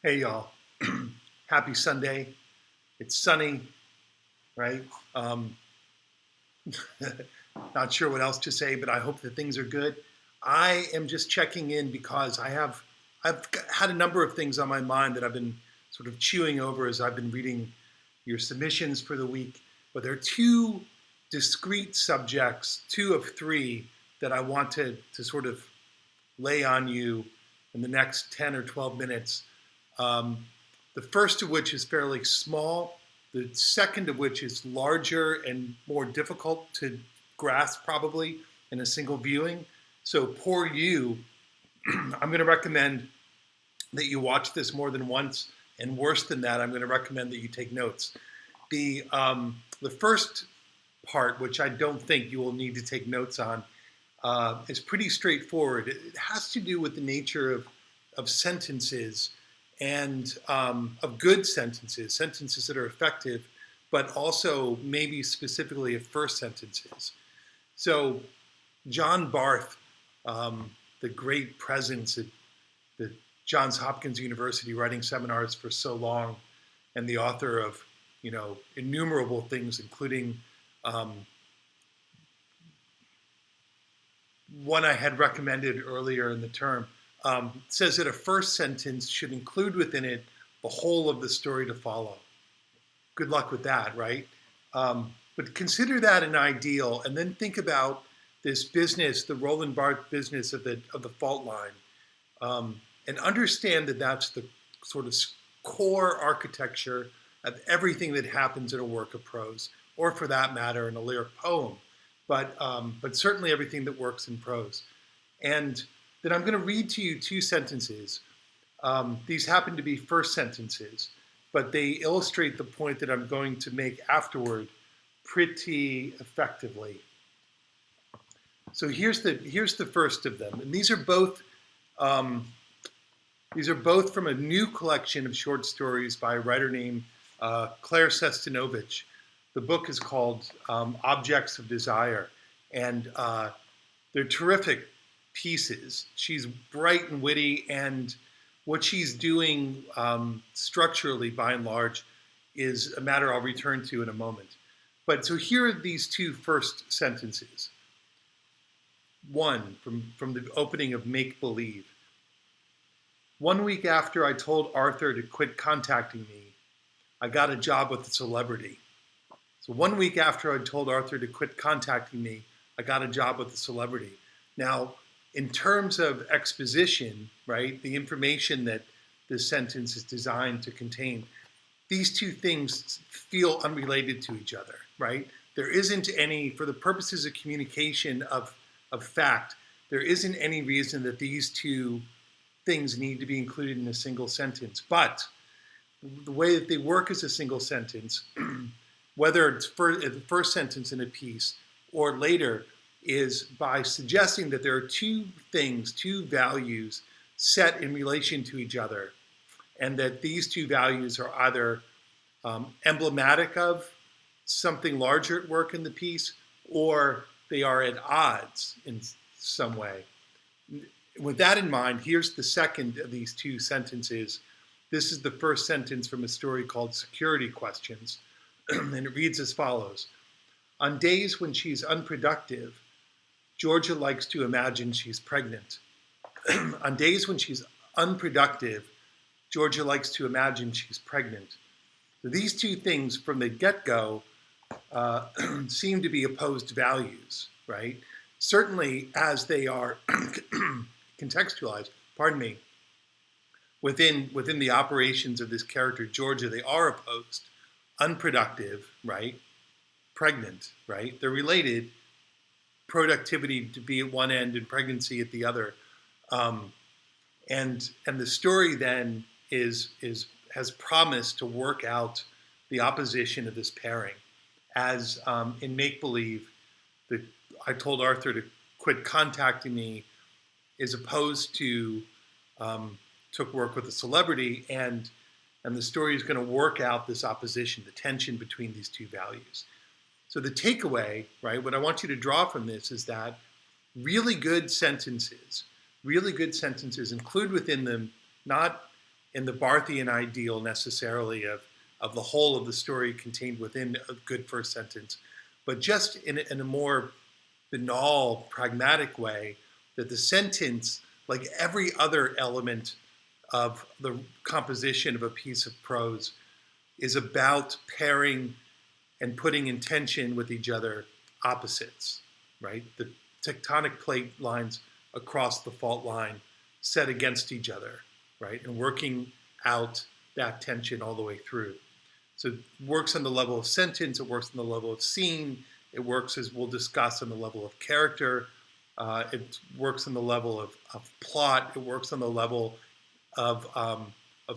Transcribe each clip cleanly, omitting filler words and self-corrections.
Hey y'all, happy Sunday. It's sunny, right? Um, Not sure what else to say, but I hope that things are good. I am just checking in because I've had a number of things on my mind that I've been sort of chewing over as I've been reading your submissions for the week. But there are two discrete subjects, two of three, that I want to sort of lay on you in the next 10 or 12 minutes. Um, the first of which is fairly small, the second of which is larger and more difficult to grasp, probably, in a single viewing. So, poor you, I'm going to recommend that you watch this more than once. And worse than that, I'm going to recommend that you take notes. The first part, which I don't think you will need to take notes on, is pretty straightforward. It has to do with the nature of sentences and of good sentences, sentences that are effective, but also maybe specifically of first sentences. So, John Barth, the great presence at the Johns Hopkins University, writing seminars for so long, and the author of innumerable things, including one I had recommended earlier in the term, says that a first sentence should include within it the whole of the story to follow. Good luck with that, right? But consider that an ideal, and then think about this business, the Roland Barthes business of the fault line, and understand that that's the sort of core architecture of everything that happens in a work of prose, or for that matter, in a lyric poem. But certainly everything that works in prose. And then I'm going to read to you two sentences. These happen to be first sentences, but they illustrate the point that I'm going to make afterward pretty effectively. So here's the first of them, and these are both from a new collection of short stories by a writer named Claire Sestanovich. The book is called Objects of Desire, and they're terrific pieces. She's bright and witty, and what she's doing structurally, by and large, is a matter I'll return to in a moment. But so here are these two first sentences. One, from the opening of Make Believe. 1 week after I told Arthur to quit contacting me, I got a job with a celebrity. So 1 week after I told Arthur to quit contacting me, I got a job with a celebrity. Now, in terms of exposition, right, the information that this sentence is designed to contain, these two things feel unrelated to each other, right? There isn't any, for the purposes of communication of fact, there isn't any reason that these two things need to be included in a single sentence. But the way that they work as a single sentence, whether it's the first sentence in a piece or later, is by suggesting that there are two things, two values set in relation to each other, and that these two values are either emblematic of something larger at work in the piece, or they are at odds in some way. With that in mind, here's the second of these two sentences. This is the first sentence from a story called Security Questions, and it reads as follows. On days when she's unproductive, Georgia likes to imagine she's pregnant. On days when she's unproductive, Georgia likes to imagine she's pregnant. So these two things from the get-go seem to be opposed values, right? Certainly as they are contextualized, within the operations of this character, Georgia, they are opposed. Unproductive, right? Pregnant, right? They're related. Productivity to be at one end and pregnancy at the other, and the story then has promised to work out the opposition of this pairing, as in Make Believe, that I told Arthur to quit contacting me, is opposed to took work with a celebrity, and the story is going to work out this opposition, the tension between these two values. So the takeaway, right, what I want you to draw from this is that really good sentences include within them not in the Barthian ideal necessarily of the whole of the story contained within a good first sentence, but just in a more banal, pragmatic way, that the sentence, like every other element of the composition of a piece of prose, is about pairing and putting in tension with each other opposites, right? The tectonic plate lines across the fault line set against each other, right? And working out that tension all the way through. So it works on the level of sentence, it works on the level of scene, it works, as we'll discuss, on the level of character, it works on the level of plot, it works on the level of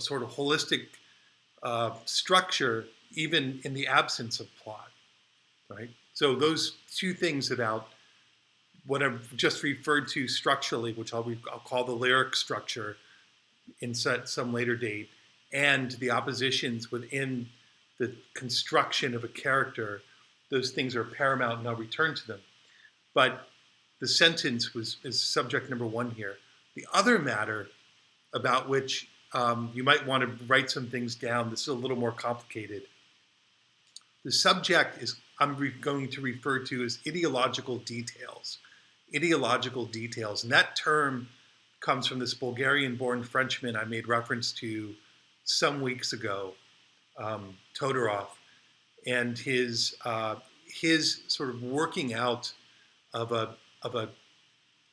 sort of holistic structure, even in the absence of plot, right? So those two things about what I've just referred to structurally, which I'll call the lyric structure in some later date, and the oppositions within the construction of a character, those things are paramount, and I'll return to them. But the sentence is subject number one here. The other matter about which you might want to write some things down, this is a little more complicated. The subject is, I'm going to refer to as ideological details. Ideological details. And that term comes from this Bulgarian-born Frenchman I made reference to some weeks ago, Todorov, and his sort of working out of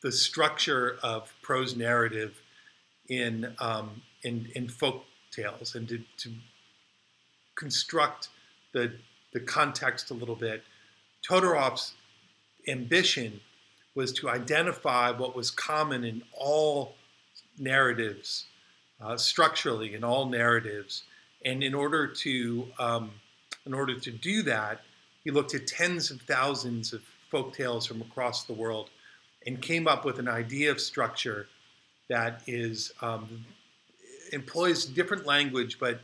the structure of prose narrative in folk tales, and to construct the context a little bit. Todorov's ambition was to identify what was common in all narratives, structurally in all narratives, and in order to do that, he looked at tens of thousands of folk tales from across the world, and came up with an idea of structure that is employs different language, but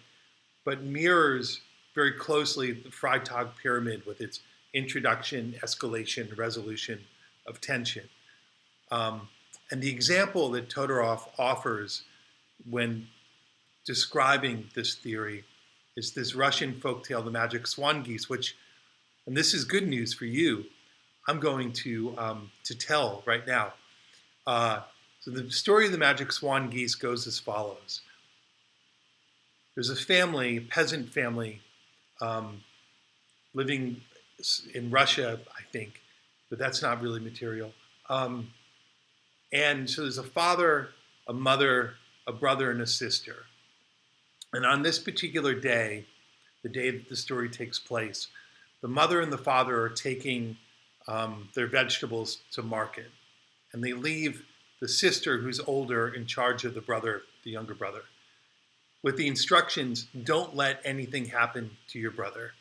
mirrors very closely the Freytag pyramid with its introduction, escalation, resolution of tension. And the example that Todorov offers when describing this theory is this Russian folktale, The Magic Swan Geese, which, and this is good news for you, I'm going to tell right now. So the story of the Magic Swan Geese goes as follows. There's a family, a peasant family, living in Russia, I think, but that's not really material. And so there's a father, a mother, a brother, and a sister. And on this particular day, the day that the story takes place, the mother and the father are taking their vegetables to market. And they leave the sister, who's older, in charge of the brother, the younger brother, with the instructions, don't let anything happen to your brother.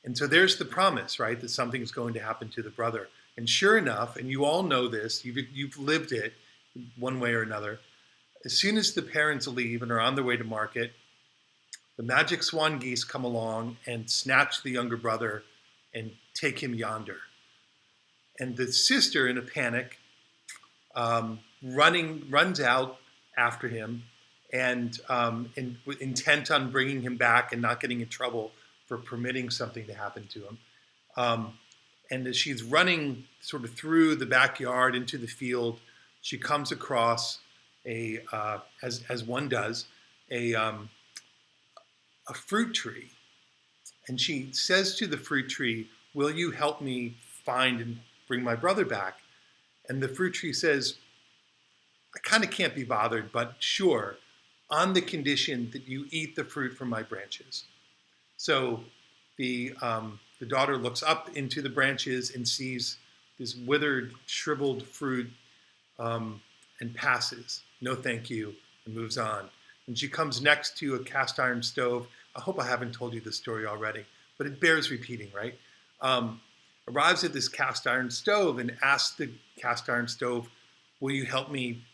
And so there's the promise, right, that something's going to happen to the brother. And sure enough, and you all know this, you've lived it one way or another, as soon as the parents leave and are on their way to market, the magic swan geese come along and snatch the younger brother and take him yonder. And the sister, in a panic, runs out after him, and intent on bringing him back and not getting in trouble for permitting something to happen to him. And as she's running sort of through the backyard into the field, she comes across as one does, a fruit tree. And she says to the fruit tree, "Will you help me find and bring my brother back?" And the fruit tree says, "I kind of can't be bothered, but sure, on the condition that you eat the fruit from my branches." So the daughter looks up into the branches and sees this withered, shriveled fruit, and passes. No thank you, and moves on. And she comes next to a cast iron stove. I hope I haven't told you this story already, but it bears repeating, right? Arrives at this cast iron stove and asks the cast iron stove, "Will you help me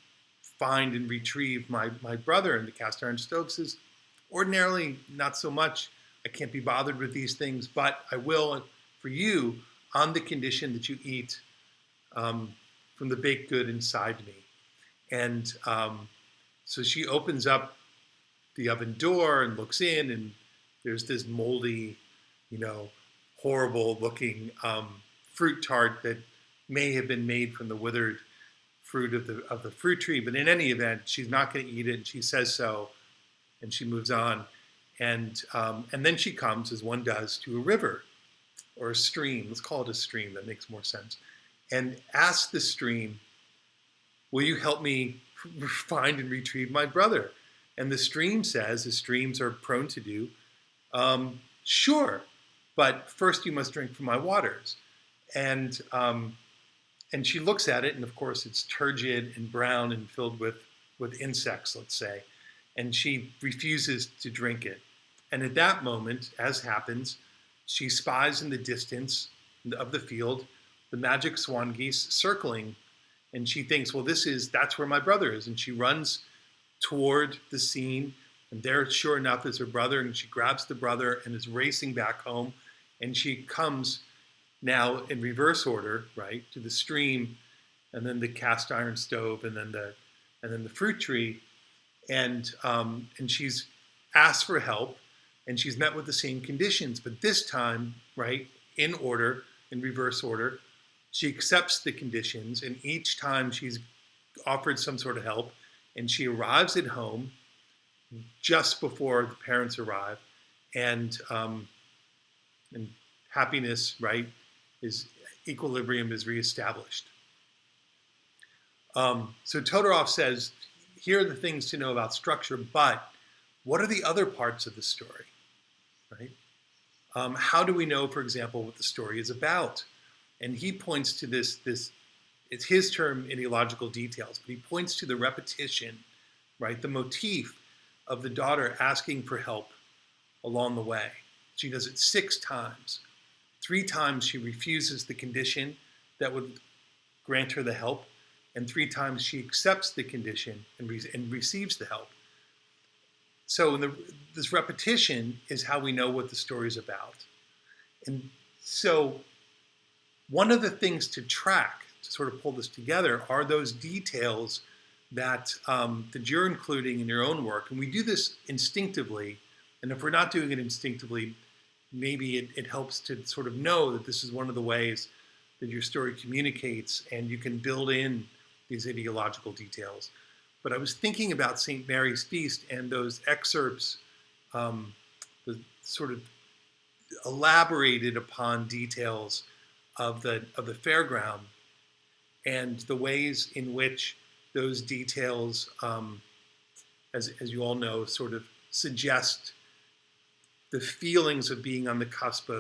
find and retrieve my brother?" And the cast iron stove says, "Ordinarily, not so much. I can't be bothered with these things, but I will for you on the condition that you eat from the baked good inside me." And so she opens up the oven door and looks in, and there's this moldy, you know, horrible looking fruit tart that may have been made from the withered fruit of the fruit tree. But in any event, she's not going to eat it, and she says so, and she moves on. And then she comes, as one does, to a river or a stream. Let's call it a stream. That makes more sense. And asks the stream, "Will you help me find and retrieve my brother?" And the stream says, as streams are prone to do, "Sure, but first you must drink from my waters." And and she looks at it, and of course it's turgid and brown and filled with insects, let's say, and she refuses to drink it. And at that moment, as happens, she spies in the distance of the field the magic swan geese circling, and she thinks, well, that's where my brother is, and she runs toward the scene, and there, sure enough, is her brother, and she grabs the brother and is racing back home, and she comes now in reverse order, right, to the stream, and then the cast iron stove, and then the fruit tree, and she's asked for help, and she's met with the same conditions, but this time, right, in order, in reverse order, she accepts the conditions, and each time she's offered some sort of help, and she arrives at home just before the parents arrive, and happiness, right, is equilibrium is reestablished. So Todorov says, here are the things to know about structure, but what are the other parts of the story, right? How do we know, for example, what the story is about? And he points to this, it's his term, ideological details, but he points to the repetition, right? The motif of the daughter asking for help along the way. She does it 6 times. 3 times she refuses the condition that would grant her the help, and 3 times she accepts the condition and receives the help. So this repetition is how we know what the story is about. And so one of the things to track, to sort of pull this together, are those details that you're including in your own work. And we do this instinctively. And if we're not doing it instinctively, maybe it helps to sort of know that this is one of the ways that your story communicates, and you can build in these ideological details. But I was thinking about St. Mary's Feast and those excerpts, the sort of elaborated upon details of the fairground, and the ways in which those details, as you all know, sort of suggest the feelings of being on the cusp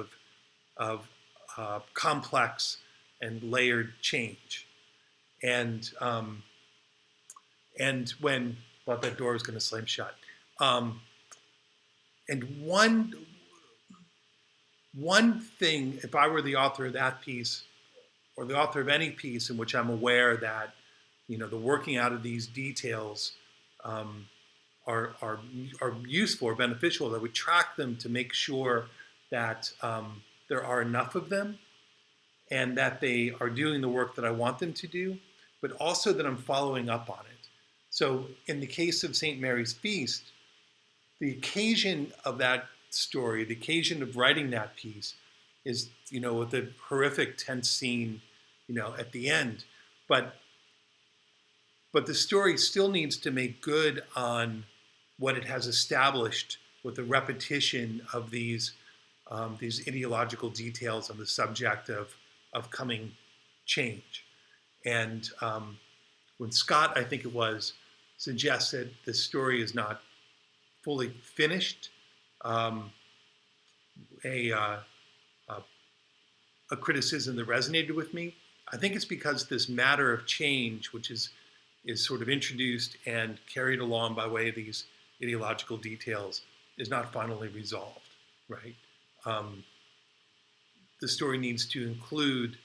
of complex and layered change. And when, thought that door was going to slam shut. And one thing, if I were the author of that piece, or the author of any piece in which I'm aware that, you know, the working out of these details are useful or beneficial, that we track them to make sure that there are enough of them, and that they are doing the work that I want them to do, but also that I'm following up on it. So in the case of St. Mary's Feast, the occasion of that story, the occasion of writing that piece is, you know, with the horrific tense scene, you know, at the end. But the story still needs to make good on what it has established with the repetition of these ideological details on the subject of coming change. And when Scott, I think it was, suggested this story is not fully finished, a criticism that resonated with me, I think it's because this matter of change, which is sort of introduced and carried along by way of these ideological details, is not finally resolved, right? The story needs to include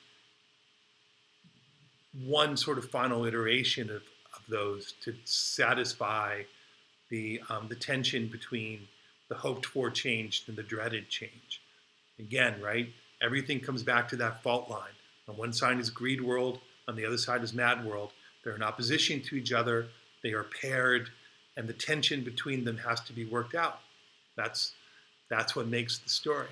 one sort of final iteration of those to satisfy the tension between the hoped for change and the dreaded change. Again, right? Everything comes back to that fault line. On one side is greed world, on the other side is mad world. They're in opposition to each other. They are paired, and the tension between them has to be worked out. That's what makes the story.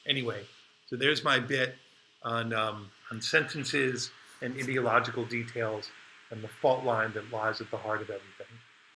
Anyway, so there's my bit on sentences and ideological details and the fault line that lies at the heart of everything.